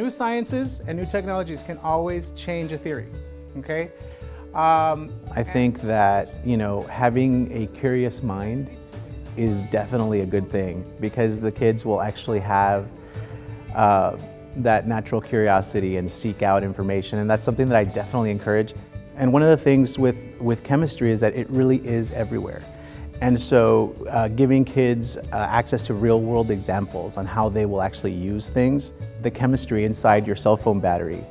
new sciences and new technologies can always change a theory, okay? I think that, having a curious mind is definitely a good thing, because the kids will actually have that natural curiosity and seek out information, and that's something that I definitely encourage. And one of the things with chemistry is that it really is everywhere. And so giving kids access to real-world examples on how they will actually use things. The chemistry inside your cell phone battery,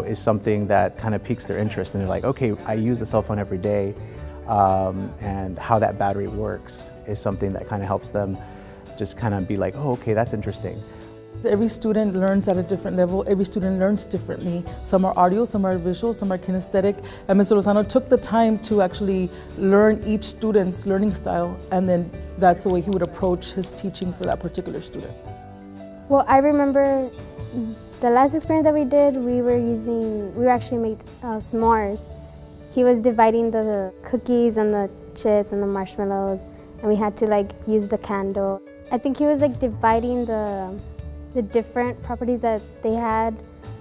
is something that kind of piques their interest, and they're like, okay, I use the cell phone every day, and how that battery works is something that kind of helps them just kind of be like, oh, okay, that's interesting. Every student learns at a different level. Every student learns differently. Some are audio, some are visual, some are kinesthetic. And Mr. Lozano took the time to actually learn each student's learning style, and then that's the way he would approach his teaching for that particular student. Well, I remember the last experiment that we did, we actually made s'mores. He was dividing the cookies and the chips and the marshmallows, and we had to use the candle. I think he was dividing the different properties that they had,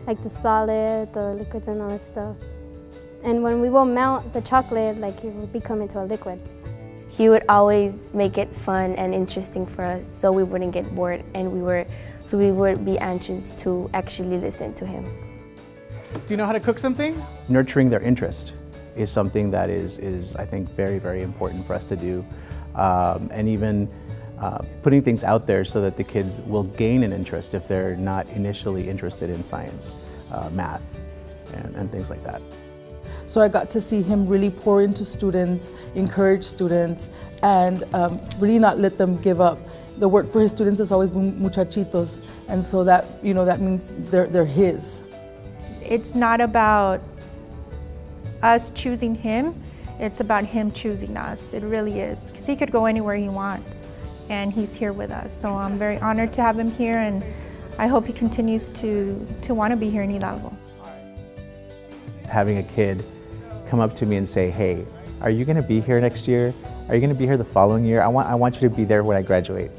like the solid, the liquids, and all that stuff. And when we will melt the chocolate, it will become into a liquid. He would always make it fun and interesting for us, so we wouldn't get bored, and we would be anxious to actually listen to him. Do you know how to cook something? Nurturing their interest is something that is I think, very, very important for us to do. And even putting things out there so that the kids will gain an interest if they're not initially interested in science, math, and things like that. So I got to see him really pour into students, encourage students, and really not let them give up. The word for his students has always been muchachitos, and so that means they're his. It's not about us choosing him, it's about him choosing us. It really is, because he could go anywhere he wants, and he's here with us. So I'm very honored to have him here, and I hope he continues to want to be here in E-Level. Having a kid come up to me and say, hey, are you going to be here next year? Are you going to be here the following year? I want you to be there when I graduate.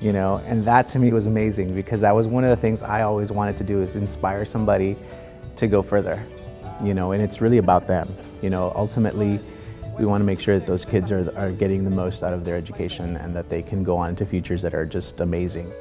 And that to me was amazing, because that was one of the things I always wanted to do, is inspire somebody to go further. And it's really about them. Ultimately, we want to make sure that those kids are getting the most out of their education, and that they can go on to futures that are just amazing.